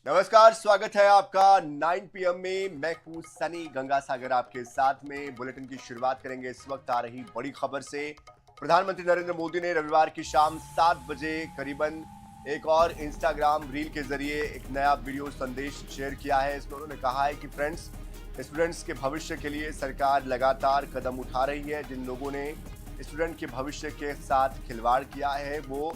नमस्कार, स्वागत है आपका 9 PM में। मैं हूं सनी गंगासागर आपके साथ में। बुलेटिन की शुरुआत करेंगे इस वक्त आ रही बड़ी खबर से। प्रधानमंत्री नरेंद्र मोदी ने रविवार की शाम 7 बजे करीबन एक और इंस्टाग्राम रील के जरिए एक नया वीडियो संदेश शेयर किया है। इसमें उन्होंने कहा है कि फ्रेंड्स, स्टूडेंट्स के भविष्य के लिए सरकार लगातार कदम उठा रही है। जिन लोगों ने स्टूडेंट के भविष्य के साथ खिलवाड़ किया है वो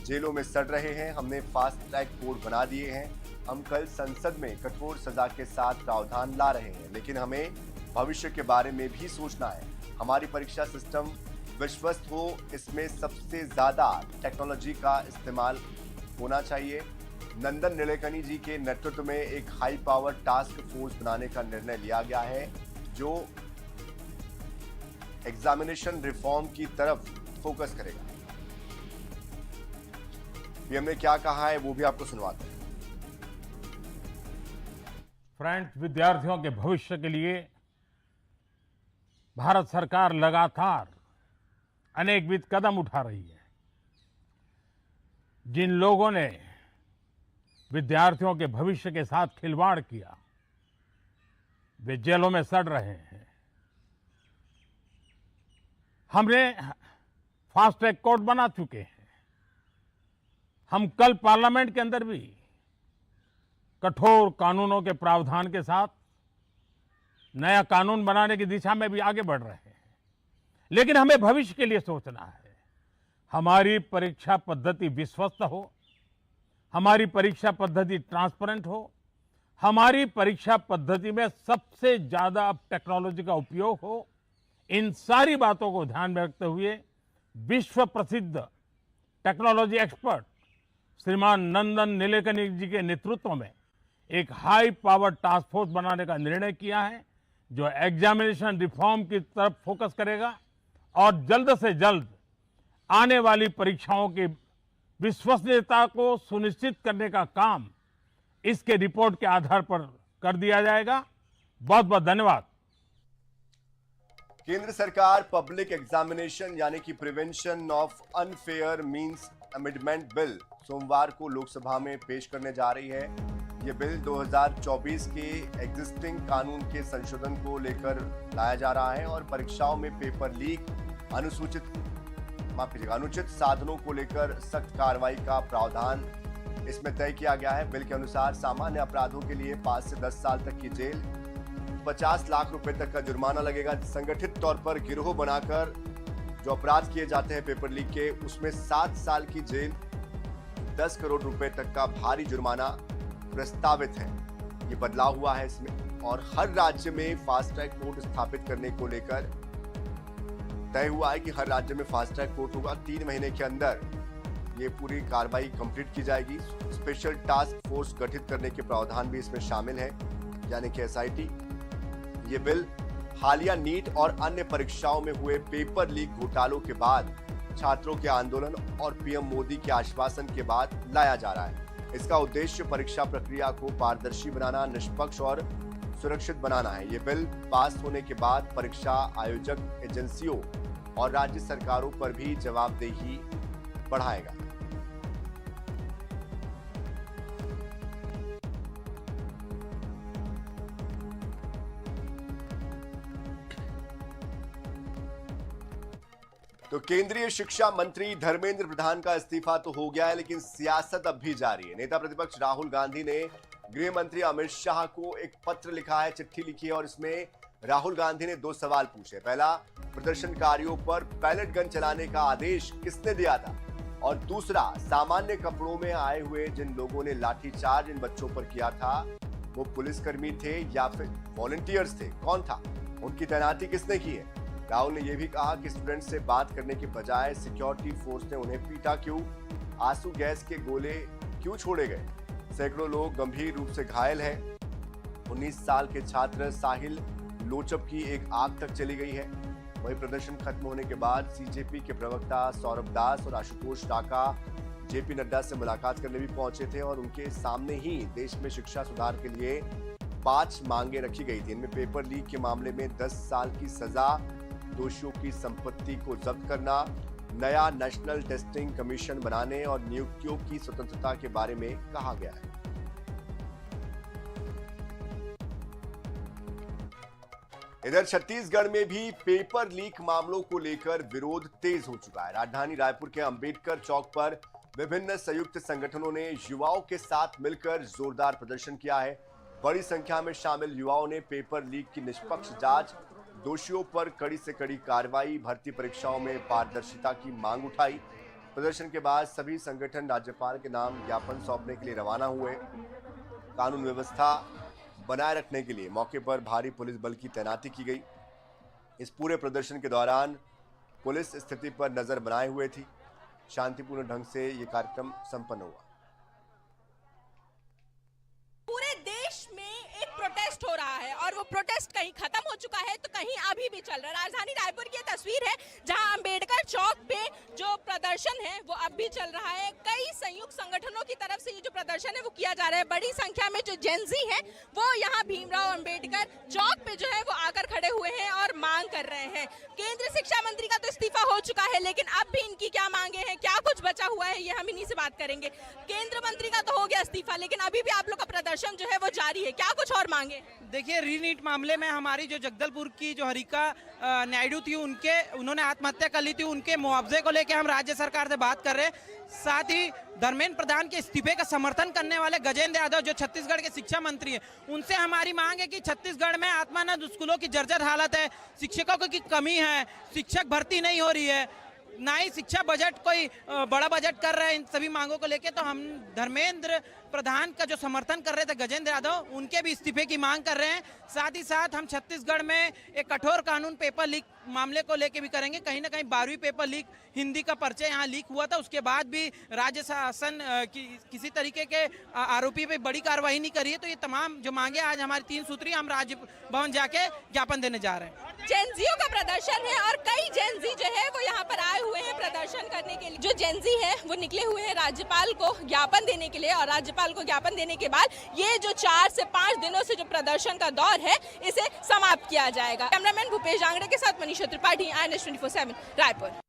जेलों में सड़ रहे हैं। हमने फास्ट ट्रैक कोर्ट बना दिए हैं। हम कल संसद में कठोर सजा के साथ प्रावधान ला रहे हैं, लेकिन हमें भविष्य के बारे में भी सोचना है। हमारी परीक्षा सिस्टम विश्वस्त हो, इसमें सबसे ज्यादा टेक्नोलॉजी का इस्तेमाल होना चाहिए। नंदन नीलेकनी जी के नेतृत्व में एक हाई पावर टास्क फोर्स बनाने का निर्णय लिया गया है जो एग्जामिनेशन रिफॉर्म की तरफ फोकस करेगा। पीएम ने क्या कहा है वो भी आपको सुनवाते हैं। फ्रेंड्स, विद्यार्थियों के भविष्य के लिए भारत सरकार लगातार अनेकविध कदम उठा रही है। जिन लोगों ने विद्यार्थियों के भविष्य के साथ खिलवाड़ किया वे जेलों में सड़ रहे हैं। हमने फास्ट ट्रैक कोर्ट बना चुके हैं। हम कल पार्लियामेंट के अंदर भी कठोर कानूनों के प्रावधान के साथ नया कानून बनाने की दिशा में भी आगे बढ़ रहे हैं। लेकिन हमें भविष्य के लिए सोचना है। हमारी परीक्षा पद्धति विश्वस्त हो, हमारी परीक्षा पद्धति ट्रांसपेरेंट हो, हमारी परीक्षा पद्धति में सबसे ज्यादा अब टेक्नोलॉजी का उपयोग हो। इन सारी बातों को ध्यान में रखते हुए विश्व प्रसिद्ध टेक्नोलॉजी एक्सपर्ट श्रीमान नंदन नीलेकनी जी के नेतृत्व में एक हाई पावर टास्क फोर्स बनाने का निर्णय किया है जो एग्जामिनेशन रिफॉर्म की तरफ फोकस करेगा और जल्द से जल्द आने वाली परीक्षाओं की विश्वसनीयता को सुनिश्चित करने का काम इसके रिपोर्ट के आधार पर कर दिया जाएगा। बहुत बहुत धन्यवाद। केंद्र सरकार पब्लिक एग्जामिनेशन यानी कि prevention of unfair means amendment bill सोमवार को लोकसभा में पेश करने जा रही है। ये बिल 2024 के एग्जिस्टिंग कानून के संशोधन को लेकर लाया जा रहा है और परीक्षाओं में पेपर लीक, अनुचित साधनों को लेकर सख्त कार्रवाई का प्रावधान इसमें तय किया गया है। बिल के अनुसार सामान्य अपराधों के लिए 5 से 10 साल तक की जेल, 50 लाख रुपए तक का जुर्माना लगेगा। संगठित तौर पर गिरोह बनाकर जो अपराध किए जाते हैं पेपर लीक के, उसमें 7 साल की जेल, 10 करोड़ रुपए तक का भारी जुर्माना प्रस्तावित है। ये बदलाव हुआ है इसमें। और हर राज्य में फास्ट ट्रैक कोर्ट स्थापित करने को लेकर तय हुआ है कि हर राज्य में फास्ट ट्रैक कोर्ट होगा। 3 महीने के अंदर ये पूरी कार्रवाई कंप्लीट की जाएगी। स्पेशल टास्क फोर्स गठित करने के प्रावधान भी इसमें शामिल है, यानी कि SIT। ये बिल हालिया नीट और अन्य परीक्षाओं में हुए पेपर लीक घोटालों के बाद, छात्रों के आंदोलन और पीएम मोदी के आश्वासन के बाद लाया जा रहा है। इसका उद्देश्य परीक्षा प्रक्रिया को पारदर्शी बनाना, निष्पक्ष और सुरक्षित बनाना है। ये बिल पास होने के बाद परीक्षा आयोजक एजेंसियों और राज्य सरकारों पर भी जवाबदेही बढ़ाएगा। तो केंद्रीय शिक्षा मंत्री धर्मेंद्र प्रधान का इस्तीफा तो हो गया है, लेकिन सियासत अब भी जारी है। नेता प्रतिपक्ष राहुल गांधी ने गृह मंत्री अमित शाह को एक पत्र लिखा है, चिट्ठी लिखी है और इसमें राहुल गांधी ने 2 सवाल पूछे। पहला, प्रदर्शनकारियों पर पैलेट गन चलाने का आदेश किसने दिया था? और दूसरा, सामान्य कपड़ों में आए हुए जिन लोगों ने लाठीचार्ज इन बच्चों पर किया था वो पुलिसकर्मी थे या फिर वॉलंटियर्स थे? कौन था? उनकी तैनाती किसने की है? राहुल ने यह भी कहा कि स्टूडेंट से बात करने के बजाय सिक्योरिटी फोर्स ने उन्हें पीटा क्यों? आंसू गैस के गोले क्यों छोड़े गए? सैकड़ों लोग गंभीर रूप से घायल हैं। 19 साल के छात्र साहिल लोचप की एक आग तक चली गई है। वहीं प्रदर्शन खत्म होने के बाद सीजेपी के प्रवक्ता सौरभ दास और आशुतोष टाका जेपी नड्डा से मुलाकात करने भी पहुंचे थे और उनके सामने ही देश में शिक्षा सुधार के लिए 5 मांगे रखी गई थी। इनमें पेपर लीक के मामले में 10 साल की सजा, दोषियों की संपत्ति को जब्त करना, नया नेशनल टेस्टिंग कमीशन बनाने और नियुक्तियों की स्वतंत्रता के बारे में कहा गया है। इधर छत्तीसगढ़ में भी पेपर लीक मामलों को लेकर विरोध तेज हो चुका है। राजधानी रायपुर के अंबेडकर चौक पर विभिन्न संयुक्त संगठनों ने युवाओं के साथ मिलकर जोरदार प्रदर्शन किया है। बड़ी संख्या में शामिल युवाओं ने पेपर लीक की निष्पक्ष जांच, दोषियों पर कड़ी से कड़ी कार्रवाई, भर्ती परीक्षाओं में पारदर्शिता की मांग उठाई। प्रदर्शन के बाद सभी संगठन राज्यपाल के नाम ज्ञापन सौंपने के लिए रवाना हुए। कानून व्यवस्था बनाए रखने के लिए मौके पर भारी पुलिस बल की तैनाती की गई। इस पूरे प्रदर्शन के दौरान पुलिस स्थिति पर नजर बनाए हुए थी। शांतिपूर्ण ढंग से ये कार्यक्रम संपन्न हुआ। पूरे देश में एक प्रोटेस्ट हो रहा है और वो प्रोटेस्ट कहीं खत्म हो चुका है तो कहीं अभी भी चल रहा है। राजधानी रायपुर की तस्वीर है जहां अंबेडकर चौक पे जो प्रदर्शन है वो अब भी चल रहा है। कई संयुक्त संगठनों की तरफ से ये जो प्रदर्शन है वो किया जा रहा है। बड़ी संख्या में जो जेनजी है वो यहाँ भीमराव अंबेडकर चौक पे जो है वो आकर खड़े हुए हैं और मांग कर रहे हैं। केंद्रीय शिक्षा मंत्री का तो इस्तीफा हो चुका है, लेकिन अब भी इनकी क्या मांगे हैं, क्या कुछ बचा हुआ है, ये हम इन्हीं से बात करेंगे। केंद्र मंत्री का तो हो गया इस्तीफा, लेकिन अभी भी आप लोग का प्रदर्शन जो है वो जारी है, क्या कुछ और मांगे? देखिए, रीनीट मामले में हमारी जो जगदलपुर की जो हरिका नायडू थी, उन्होंने आत्महत्या कर ली थी, उनके मुआवजे को लेकर हम राज्य सरकार से बात कर रहे हैं। साथ ही धर्मेंद्र प्रधान के इस्तीफे का समर्थन करने वाले गजेंद्र यादव जो छत्तीसगढ़ के शिक्षा मंत्री हैं, उनसे हमारी मांग है कि छत्तीसगढ़ में आत्मानंद स्कूलों की जर्जर हालत है, शिक्षकों की कमी है, शिक्षक भर्ती नहीं हो रही है, ना ही शिक्षा बजट कोई बड़ा बजट कर रहे हैं। इन सभी मांगों को लेके तो हम धर्मेंद्र प्रधान का जो समर्थन कर रहे थे गजेंद्र यादव, उनके भी इस्तीफे की मांग कर रहे हैं। साथ ही साथ हम छत्तीसगढ़ में एक कठोर कानून पेपर लीक मामले को लेके भी करेंगे। कहीं ना कहीं 12वीं पेपर लीक, हिंदी का पर्चा यहाँ लीक हुआ था, उसके बाद भी राज्य शासन किसी तरीके के आरोपी पे बड़ी कार्रवाई नहीं करी है। तो ये तमाम जो मांगे आज हमारी 3 सूत्रीय, हम राजभवन जाके ज्ञापन देने जा रहे हैं। जेनजियों का प्रदर्शन है और कई जेनजी जो है वो यहाँ पर आए हुए हैं प्रदर्शन करने के लिए। जो जेनजी है वो निकले हुए हैं राज्यपाल को ज्ञापन देने के लिए और राज्यपाल को ज्ञापन देने के बाद ये जो 4 से 5 दिनों से जो प्रदर्शन का दौर है इसे समाप्त किया जाएगा। कैमरामैन भूपेश जांगड़े के साथ मनीषा त्रिपाठी, INS 24/7 रायपुर।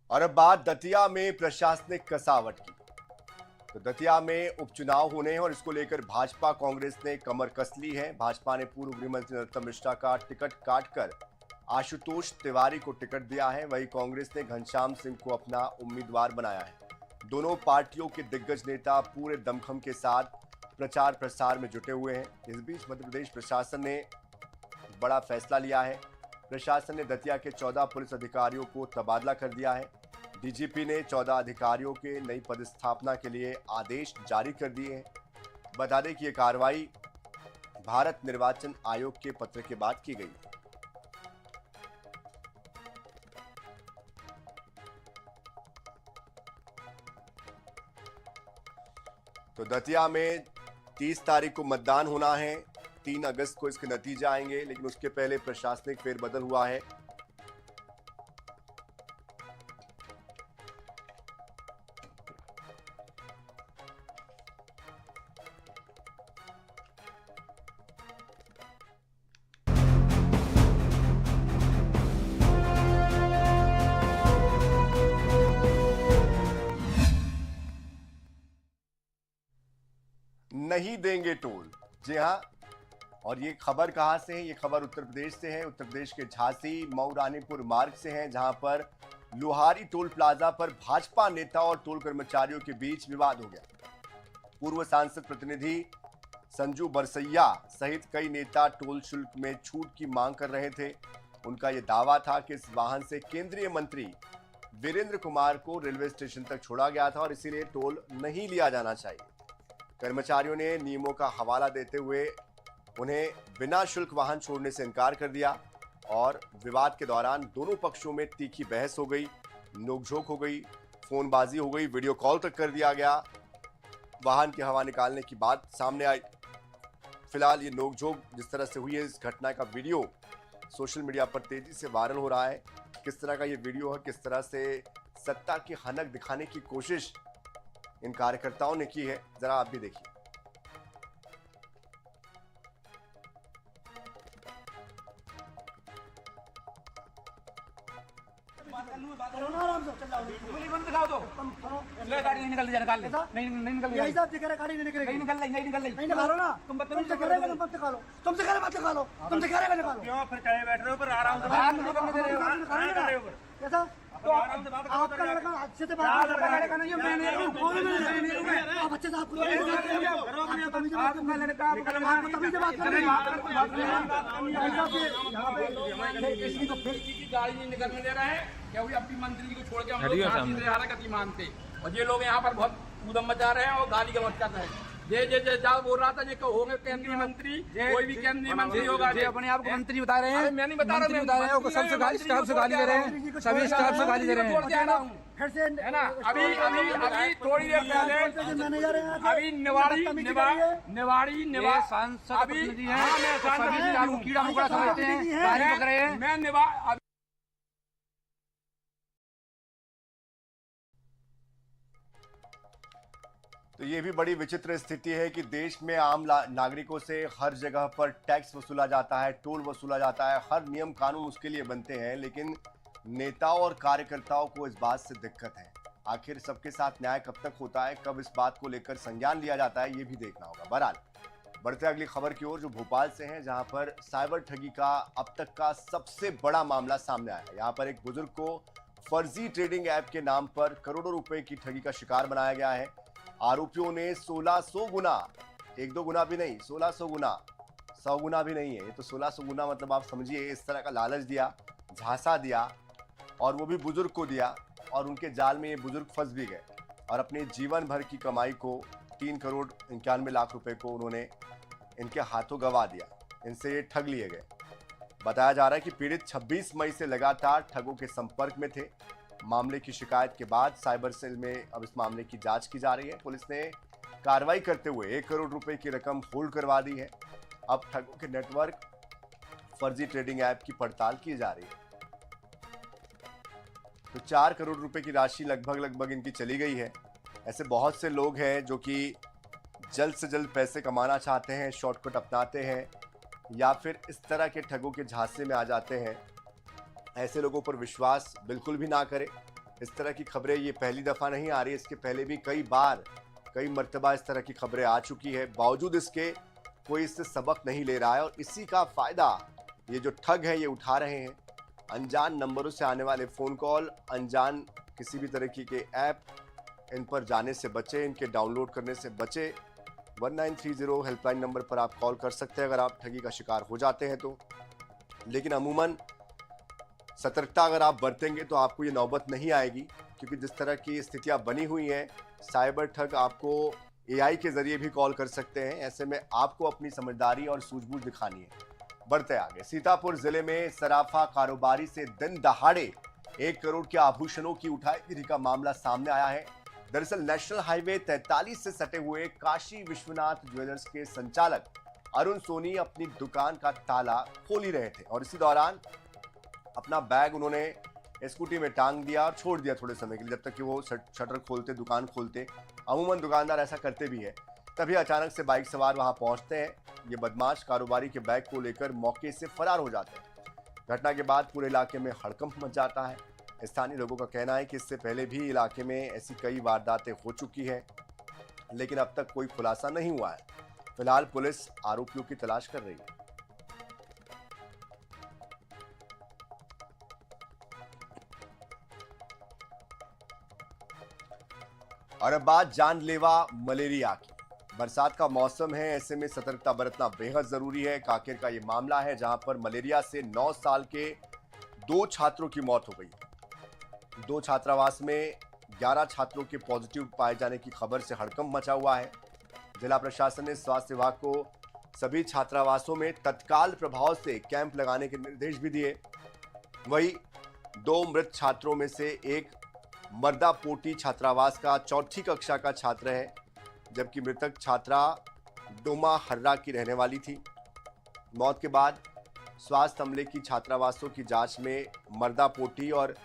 और अब बात दतिया में प्रशासनिक कसावट की। तो दतिया में उपचुनाव होने हैं और इसको लेकर भाजपा कांग्रेस ने कमर कस ली है। भाजपा ने पूर्व गृह मंत्री नरोत्तम मिश्रा का टिकट काटकर आशुतोष तिवारी को टिकट दिया है। वहीं कांग्रेस ने घनश्याम सिंह को अपना उम्मीदवार बनाया है। दोनों पार्टियों के दिग्गज नेता पूरे दमखम के साथ प्रचार प्रसार में जुटे हुए हैं। इस बीच मध्य प्रदेश प्रशासन ने बड़ा फैसला लिया है। प्रशासन ने दतिया के 14 पुलिस अधिकारियों को तबादला कर दिया है। डीजीपी ने 14 अधिकारियों के नई पदस्थापना के लिए आदेश जारी कर दिए हैं। बता दें कि यह कार्रवाई भारत निर्वाचन आयोग के पत्र के बाद की गई। तो दतिया में 30 तारीख को मतदान होना है, 3 अगस्त को इसके नतीजे आएंगे, लेकिन उसके पहले प्रशासनिक फेरबदल हुआ है। नहीं देंगे टोल, जी हाँ। और ये खबर कहां से है? ये खबर उत्तर प्रदेश से है। उत्तर प्रदेश के झांसी मऊ रानीपुर मार्ग से है, जहां पर लोहारी टोल प्लाजा पर भाजपा नेता और टोल कर्मचारियों के बीच विवाद हो गया। पूर्व सांसद प्रतिनिधि संजू बरसैया सहित कई नेता टोल शुल्क में छूट की मांग कर रहे थे। उनका यह दावा था कि इस वाहन से केंद्रीय मंत्री वीरेंद्र कुमार को रेलवे स्टेशन तक छोड़ा गया था और इसीलिए टोल नहीं लिया जाना चाहिए। कर्मचारियों ने नियमों का हवाला देते हुए उन्हें बिना शुल्क वाहन छोड़ने से इनकार कर दिया और विवाद के दौरान दोनों पक्षों में तीखी बहस हो गई, नोकझोंक हो गई, फोनबाजी हो गई, वीडियो कॉल तक कर दिया गया। वाहन की हवा निकालने की बात सामने आई। फिलहाल ये नोकझोंक जिस तरह से हुई है, इस घटना का वीडियो सोशल मीडिया पर तेजी से वायरल हो रहा है। किस तरह का ये वीडियो है, किस तरह से सत्ता की हनक दिखाने की कोशिश इन कार्यकर्ताओं ने की है, जरा आप भी देखिए। ले गाड़ी नहीं निकल निकाल ले नहीं निकल यही सब दिख रहा है गाड़ी नहीं निकलेगी नहीं निकालो ना तुम तुमसे कह रहे हो मत निकालो तुमसे कह रहे मत निकालो तुमसे कह रहे निकालो क्यों फिर चाहे बैठ रहे हो पर आराम से बात नहीं करने दे रहे हो कैसा तो आराम से बात करो आपका लड़का अच्छे से बात लड़का नहीं मैंने आप अच्छे से आप लड़का तभी से बात कर रहे हैं किसी को फिर की गाड़ी नहीं निकलने दे रहे हैं क्या हुई अपनी मंत्री को छोड़ के हम लोग गति मानते और ये लोग यहाँ पर बहुत कूदम मचा रहे हैं और गाली का मचा रहे हैं जे जाओ बोल रहा था ये होंगे केंद्रीय मंत्री कोई भी केंद्रीय मंत्री होगा अपने आप को मंत्री बता रहे हैं मैं नहीं बता रहा बता रहे हैं सबसे गाली स्टाफ से गाली दे रहे हैं सभी स्टाफ से गाली दे रहे हैं फिर से है ना अभी थोड़ी देर पहले मैनेजर अभी निवाड़ी सांसद अभी कीड़ा मकोड़ा समझते हैं मैं तो ये भी बड़ी विचित्र स्थिति है कि देश में आम नागरिकों से हर जगह पर टैक्स वसूला जाता है, टोल वसूला जाता है, हर नियम कानून उसके लिए बनते हैं, लेकिन नेताओं और कार्यकर्ताओं को इस बात से दिक्कत है। आखिर सबके साथ न्याय कब तक होता है, कब इस बात को लेकर संज्ञान लिया जाता है, ये भी देखना होगा। बहरहाल बढ़ते अगली खबर की ओर, जो भोपाल से है, जहां पर साइबर ठगी का अब तक का सबसे बड़ा मामला सामने आया है। यहाँ पर एक बुजुर्ग को फर्जी ट्रेडिंग ऐप के नाम पर करोड़ों रुपए की ठगी का शिकार बनाया गया है। आरोपियों ने 1600 गुना, एक दो गुना भी नहीं, 1600 गुना, 100 गुना भी नहीं है, ये तो 1600 गुना मतलब आप समझिए इस तरह का लालच दिया, झांसा दिया और वो भी बुजुर्ग को दिया और उनके जाल में ये बुजुर्ग फंस भी गए और अपने जीवन भर की कमाई को 3 करोड़ 91 लाख रुपए को उन्होंने इनके हाथों गंवा दिया। इनसे ये ठग लिए गए। बताया जा रहा है कि पीड़ित 26 मई से लगातार ठगों के संपर्क में थे। मामले की शिकायत के बाद साइबर सेल में अब इस मामले की जांच की जा रही है। पुलिस ने कार्रवाई करते हुए 1 करोड़ रुपए की रकम होल्ड करवा दी है। अब ठगों के नेटवर्क, फर्जी ट्रेडिंग ऐप की पड़ताल की जा रही है। तो 4 करोड़ रुपए की राशि लगभग इनकी चली गई है। ऐसे बहुत से लोग हैं जो कि जल्द से जल्द पैसे कमाना चाहते हैं, शॉर्टकट अपनाते हैं या फिर इस तरह के ठगों के झांसे में आ जाते हैं। ऐसे लोगों पर विश्वास बिल्कुल भी ना करें। इस तरह की खबरें ये पहली दफ़ा नहीं आ रही, इसके पहले भी कई मर्तबा इस तरह की खबरें आ चुकी है। बावजूद इसके कोई इससे सबक नहीं ले रहा है और इसी का फ़ायदा ये जो ठग है ये उठा रहे हैं। अनजान नंबरों से आने वाले फ़ोन कॉल, अनजान किसी भी तरह के ऐप, इन पर जाने से बचें, इनके डाउनलोड करने से बचें। 1930 हेल्पलाइन नंबर पर आप कॉल कर सकते हैं अगर आप ठगी का शिकार हो जाते हैं तो। लेकिन अमूमन सतर्कता अगर आप बरतेंगे तो आपको ये नौबत नहीं आएगी, क्योंकि जिस तरह की स्थितियां बनी हुई हैं, साइबर ठग आपको AI के जरिए भी कॉल कर सकते हैं। ऐसे में आपको अपनी समझदारी और सूझबूझ दिखानी है। बढ़ते आगे, सीतापुर जिले में सराफा कारोबारी से दिन दहाड़े 1 करोड़ के आभूषणों की उठाईगिरी का मामला सामने आया है। दरअसल नेशनल हाईवे 43 से सटे हुए काशी विश्वनाथ ज्वेलर्स के संचालक अरुण सोनी अपनी दुकान का ताला खोल ही रहे थे और इसी दौरान अपना बैग उन्होंने स्कूटी में टांग दिया और छोड़ दिया थोड़े समय के लिए, जब तक कि वो शटर खोलते, दुकान खोलते। अमूमन दुकानदार ऐसा करते भी है। तभी अचानक से बाइक सवार वहां पहुंचते हैं। ये बदमाश कारोबारी के बैग को लेकर मौके से फरार हो जाते हैं। घटना के बाद पूरे इलाके में हड़कंप मच जाता है। स्थानीय लोगों का कहना है कि इससे पहले भी इलाके में ऐसी कई वारदातें हो चुकी है, लेकिन अब तक कोई खुलासा नहीं हुआ है। फिलहाल पुलिस आरोपियों की तलाश कर रही है। और अब बात जानलेवा मलेरिया की। बरसात का मौसम है, ऐसे में सतर्कता बरतना बेहद जरूरी है। कांकेर का ये मामला है जहां पर मलेरिया से 9 साल के 2 छात्रों की मौत हो गई। 2 छात्रावास में 11 छात्रों के पॉजिटिव पाए जाने की खबर से हड़कंप मचा हुआ है। जिला प्रशासन ने स्वास्थ्य विभाग को सभी छात्रावासों में तत्काल प्रभाव से कैंप लगाने के निर्देश भी दिए। वहीं 2 मृत छात्रों में से एक मर्दापोटी छात्रावास का 4ठी कक्षा का छात्र है, जबकि मृतक छात्रा डोमा हर्रा की रहने वाली थी। मौत के बाद स्वास्थ्य अमले की छात्रावासों की जांच में मर्दापोटी और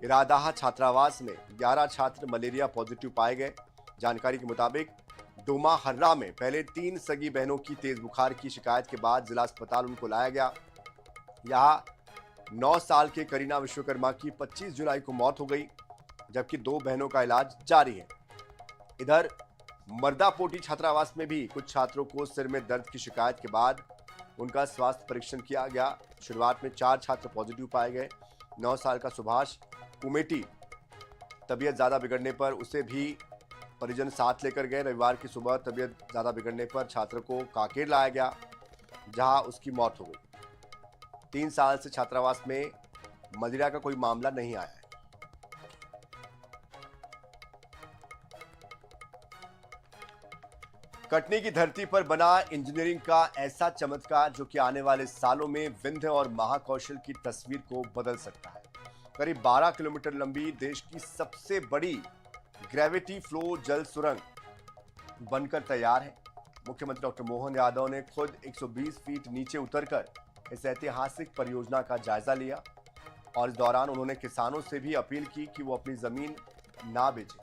इरादाहा छात्रावास में 11 छात्र मलेरिया पॉजिटिव पाए गए। जानकारी के मुताबिक डोमा हर्रा में पहले 3 सगी बहनों की तेज बुखार की शिकायत के बाद जिला अस्पताल उनको लाया गया। यहाँ 9 साल के करीना विश्वकर्मा की 25 जुलाई को मौत हो गई। जबकि 2 बहनों का इलाज जारी है। इधर मर्दापोटी छात्रावास में भी कुछ छात्रों को सिर में दर्द की शिकायत के बाद उनका स्वास्थ्य परीक्षण किया गया। शुरुआत में 4 छात्र पॉजिटिव पाए गए। 9 साल का सुभाष उमेटी, तबीयत ज्यादा बिगड़ने पर उसे भी परिजन साथ लेकर गए। रविवार की सुबह तबीयत ज्यादा बिगड़ने पर छात्र को कांकेर लाया गया, जहां उसकी मौत हो गई। 3 साल से छात्रावास में मदिरा का कोई मामला नहीं आया है। कटनी की धरती पर बना इंजीनियरिंग का ऐसा चमत्कार जो कि आने वाले सालों में विंध्य और महाकौशल की तस्वीर को बदल सकता है। करीब 12 किलोमीटर लंबी देश की सबसे बड़ी ग्रेविटी फ्लो जल सुरंग बनकर तैयार है। मुख्यमंत्री डॉक्टर मोहन यादव ने खुद 120 फीट नीचे उतरकर इस ऐतिहासिक परियोजना का जायजा लिया और इस दौरान उन्होंने किसानों से भी अपील की कि वो अपनी जमीन ना बेचें।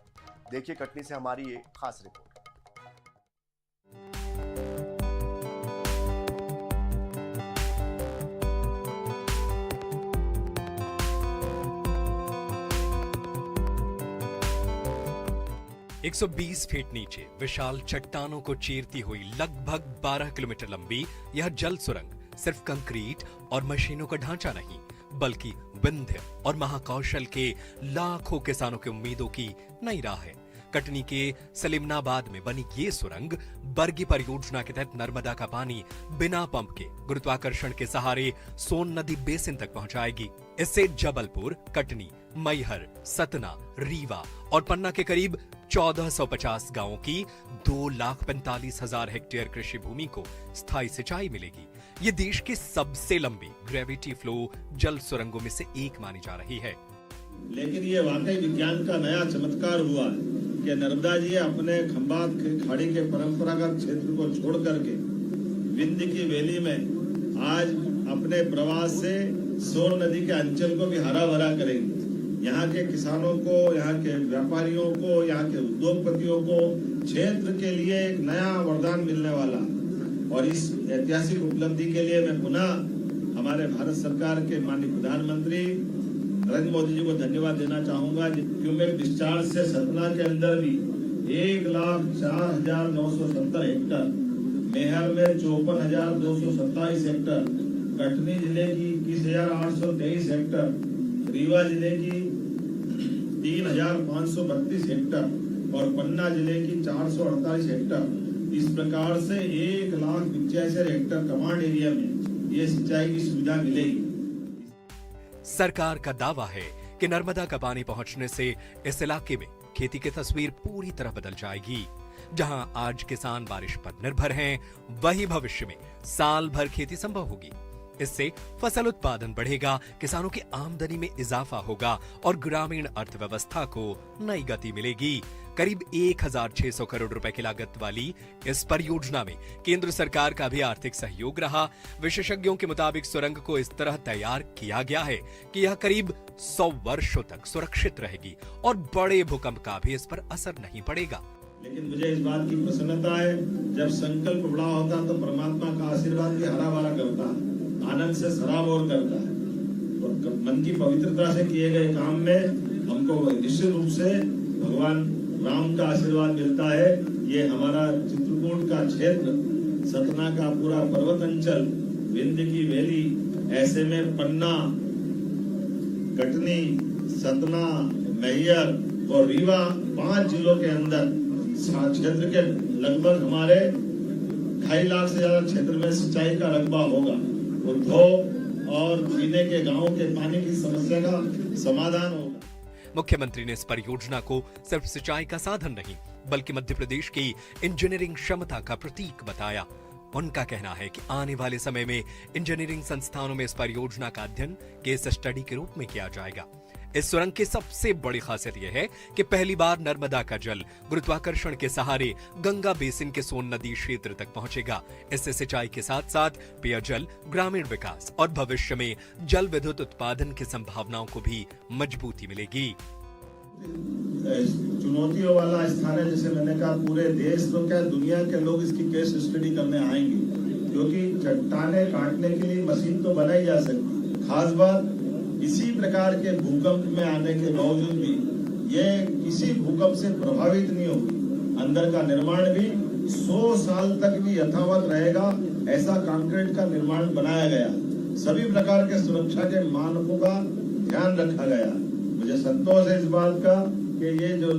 देखिए कटनी से हमारी ये खास रिपोर्ट। एक 120 फीट नीचे विशाल चट्टानों को चीरती हुई लगभग 12 किलोमीटर लंबी यह जल सुरंग सिर्फ कंक्रीट और मशीनों का ढांचा नहीं, बल्कि विंध्य और महाकौशल के लाखों किसानों की उम्मीदों की नई राह है। कटनी के सलीमनाबाद में बनी ये सुरंग बरगी परियोजना के तहत नर्मदा का पानी बिना पंप के गुरुत्वाकर्षण के सहारे सोन नदी बेसिन तक पहुंचाएगी। इससे जबलपुर, कटनी, मैहर, सतना, रीवा और पन्ना के करीब 1450 गांवों की 2,45,000 हेक्टेयर कृषि भूमि को स्थायी सिंचाई मिलेगी। ये देश की सबसे लंबी ग्रेविटी फ्लो जल सुरंगों में से एक मानी जा रही है। लेकिन ये वाकई विज्ञान का नया चमत्कार हुआ कि नर्मदा जी अपने खंबात खाड़ी के परंपरागत क्षेत्र को छोड़ करके विंध्य की वैली में आज अपने प्रवास से सोन नदी के अंचल को भी हरा भरा करेंगे। यहाँ के किसानों को, यहाँ के व्यापारियों को, यहाँ के उद्योगपतियों को क्षेत्र के लिए एक नया वरदान मिलने वाला। और इस ऐतिहासिक उपलब्धि के लिए मैं पुनः हमारे भारत सरकार के माननीय प्रधानमंत्री नरेंद्र मोदी जी को धन्यवाद देना चाहूंगा। क्योंकि डिस्चार्ज से सतना के अंदर भी 1,04,970 हेक्टर, मैहर में 54,227 हेक्टर, कटनी जिले की 21,823 हेक्टर, रीवा जिले की 3,532 हेक्टर और पन्ना जिले की 448 हेक्टर। इस प्रकार से 1,85,000 हेक्टर कमांड एरिया में ये सिंचाई की सुविधा मिलेगी। सरकार का दावा है कि नर्मदा का पानी पहुंचने से इस इलाके में खेती की तस्वीर पूरी तरह बदल जाएगी। जहां आज किसान बारिश पर निर्भर हैं, वही भविष्य में साल भर खेती संभव होगी। इससे फसल उत्पादन बढ़ेगा, किसानों की आमदनी में इजाफा होगा और ग्रामीण अर्थव्यवस्था को नई गति मिलेगी। करीब 1,600 करोड़ रुपए की लागत वाली इस परियोजना में केंद्र सरकार का भी आर्थिक सहयोग रहा। विशेषज्ञों के मुताबिक सुरंग को इस तरह तैयार किया गया है कि यह करीब 100 वर्षों तक सुरक्षित रहेगी और बड़े भूकंप का भी इस पर असर नहीं पड़ेगा। लेकिन मुझे इस बात की प्रसन्नता है, जब संकल्प बड़ा होता है तो परमात्मा का आशीर्वाद भी हरा भरा करता है, आनंद से सराबोर करता है। और मन की पवित्रता से किए गए काम में हमको निश्चित रूप से भगवान राम का आशीर्वाद मिलता है। ये हमारा चित्रकूट का क्षेत्र, सतना का पूरा पर्वत अंचल, विंध्य की वैली, ऐसे में पन्ना, कटनी, सतना, मैहर और रीवा 5 जिलों के अंदर क्षेत्र के लगभग हमारे 2.5 लाख से ज्यादा क्षेत्र में सिंचाई का रकबा होगा। उद्योग और पीने के गांवों के पानी की समस्या का समाधान होगा। मुख्यमंत्री ने इस परियोजना को सिर्फ सिंचाई का साधन नहीं, बल्कि मध्य प्रदेश की इंजीनियरिंग क्षमता का प्रतीक बताया। उनका कहना है कि आने वाले समय में इंजीनियरिंग संस्थानों में इस परियोजना का अध्ययन केस स्टडी के रूप में किया जाएगा। इस सुरंग की सबसे बड़ी खासियत यह है कि पहली बार नर्मदा का जल गुरुत्वाकर्षण के सहारे गंगा बेसिन के सोन नदी क्षेत्र तक पहुंचेगा। इससे सिंचाई के साथ साथ पेयजल, ग्रामीण विकास और भविष्य में जल विद्युत उत्पादन की संभावनाओं को भी मजबूती मिलेगी। चुनौतियों वाला स्थान है, जैसे मैंने कहा, पूरे देश तो क्या दुनिया के लोग इसकी केस स्टडी करने आएंगे, क्योंकि चट्टाने काटने के लिए मशीन तो बनाई जा सकती। खास बात, इसी प्रकार के भूकंप में आने के बावजूद भी ये किसी भूकंप से प्रभावित नहीं होगी। अंदर का निर्माण भी 100 साल तक भी यथावत रहेगा, ऐसा कंक्रीट का निर्माण बनाया गया। सभी प्रकार के सुरक्षा के मानकों का ध्यान रखा गया। मुझे संतोष है इस बात का कि ये जो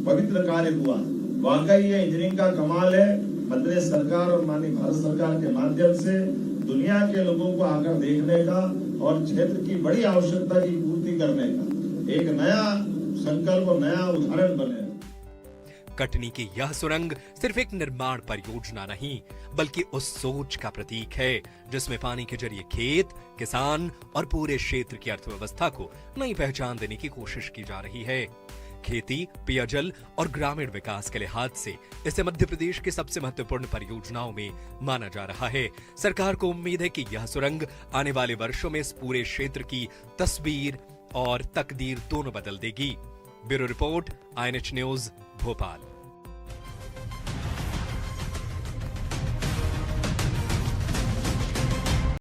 पवित्र कार्य हुआ, वाकई ये इंजीनियरिंग का कमाल है। मध्य सरकार और माननीय भारत सरकार के माध्यम से दुनिया के लोगों को आकर देखने का और क्षेत्र की बड़ी आवश्यकता की पूर्ति करने का एक नया संकल्प और नया उदाहरण बने। कटनी की यह सुरंग सिर्फ एक निर्माण परियोजना नहीं, बल्कि उस सोच का प्रतीक है जिसमें पानी के जरिए खेत, किसान और पूरे क्षेत्र की अर्थव्यवस्था को नई पहचान देने की कोशिश की जा रही है। खेती, पेयजल और ग्रामीण विकास के लिहाज से इसे मध्य प्रदेश की सबसे महत्वपूर्ण परियोजनाओं में माना जा रहा है। सरकार को उम्मीद है कि यह सुरंग आने वाले वर्षों में इस पूरे क्षेत्र की तस्वीर और तकदीर दोनों बदल देगी। Bureau report, INH news, Bhopal.